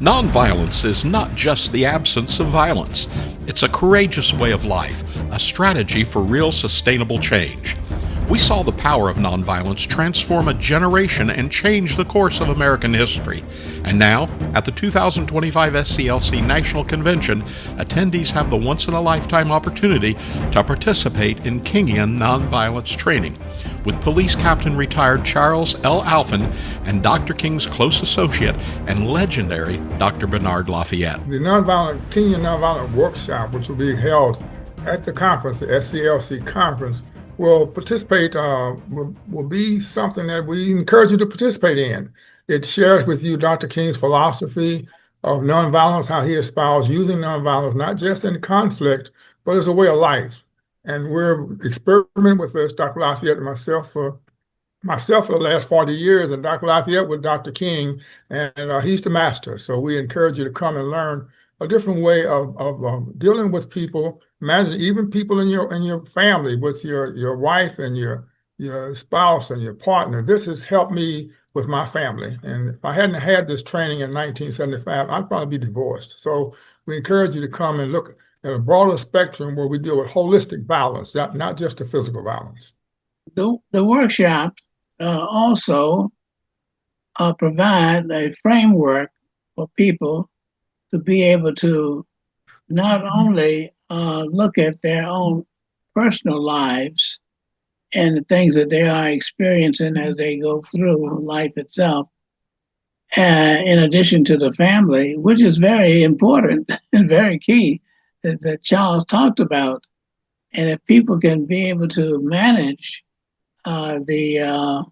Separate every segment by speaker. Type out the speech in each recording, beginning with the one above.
Speaker 1: Nonviolence is not just the absence of violence. It's a courageous way of life, a strategy for real sustainable change. We saw the power of nonviolence transform a generation and change the course of American history. And now, at the 2025 SCLC National Convention, attendees have the once-in-a-lifetime opportunity to participate in Kingian Nonviolence training with Police Captain retired Charles L. Alphin and Dr. King's close associate and legendary Dr. Bernard LaFayette.
Speaker 2: The Kingian Nonviolent Workshop, which will be held at the conference, the SCLC conference, will be something that we encourage you to participate in. It shares with you Dr. King's philosophy of nonviolence, how he espoused using nonviolence, not just in conflict, but as a way of life. And we're experimenting with this, Dr. LaFayette and myself for the last 40 years, and Dr. LaFayette with Dr. King, and he's the master. So we encourage you to come and learn a different way of dealing with people, managing even people in your family, with your wife and your spouse and your partner. This has helped me with my family. And if I hadn't had this training in 1975, I'd probably be divorced. So we encourage you to come and look at a broader spectrum where we deal with holistic violence, not just the physical violence.
Speaker 3: The workshop also provide a framework for people to be able to not only look at their own personal lives and the things that they are experiencing as they go through life itself, in addition to the family, which is very important and very key, that Charles talked about. And if people can be able to manage the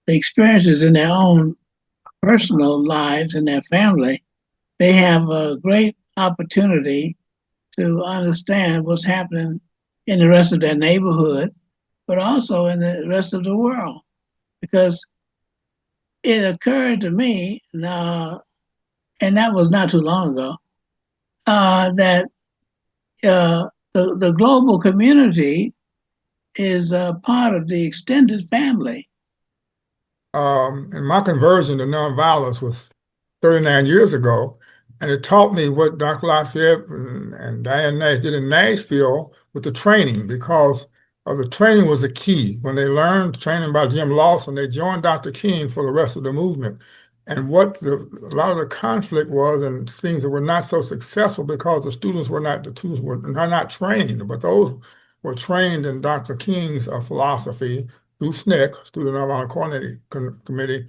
Speaker 3: experiences in their own personal lives and their family, they have a great opportunity to understand what's happening in the rest of their neighborhood, but also in the rest of the world. Because it occurred to me, and that was not too long ago, that the global community is a part of the extended family.
Speaker 2: And my conversion to nonviolence was 39 years ago, and it taught me what Dr. LaFayette and Diane Nash did in Nashville with the training, because the training was the key. When they learned training by Jim Lawson, they joined Dr. King for the rest of the movement. And what a lot of the conflict was, and things that were not so successful because the students were not trained, but those were trained in Dr. King's philosophy through SNCC, Student Nonviolent Coordinating Committee,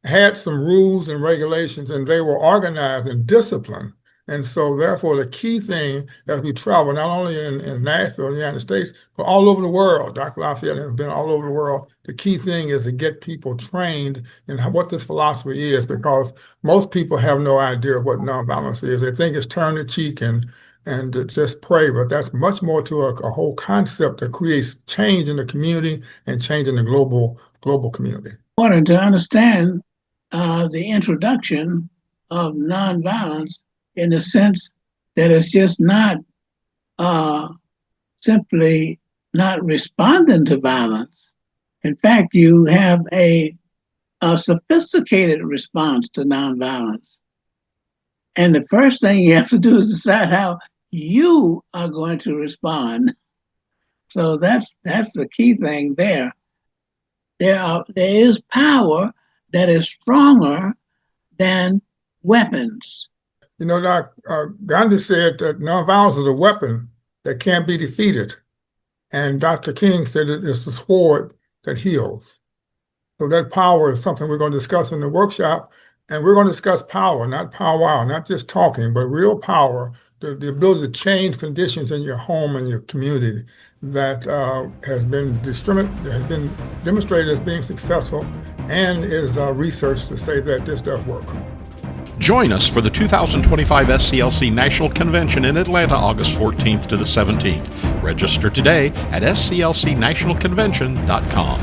Speaker 2: had some rules and regulations, and they were organized and disciplined. And so therefore the key thing as we travel, not only in Nashville, the United States, but all over the world, Dr. LaFayette has been all over the world, the key thing is to get people trained in what this philosophy is, because most people have no idea what nonviolence is. They think it's turn the cheek and just pray, but that's much more to a whole concept that creates change in the community and change in the global community.
Speaker 3: Important to understand the introduction of nonviolence in the sense that it's just not simply not responding to violence. In fact, you have a sophisticated response to nonviolence. And the first thing you have to do is decide how you are going to respond. So that's the key thing there. There is power that is stronger than weapons.
Speaker 2: You know, Gandhi said that nonviolence is a weapon that can't be defeated. And Dr. King said it is the sword that heals. So that power is something we're going to discuss in the workshop. And we're going to discuss power, not powwow, not just talking, but real power, the ability to change conditions in your home and your community that has been demonstrated as being successful, and is research to say that this does work.
Speaker 1: Join us for the 2025 SCLC National Convention in Atlanta, August 14th to the 17th. Register today at sclcnationalconvention.com.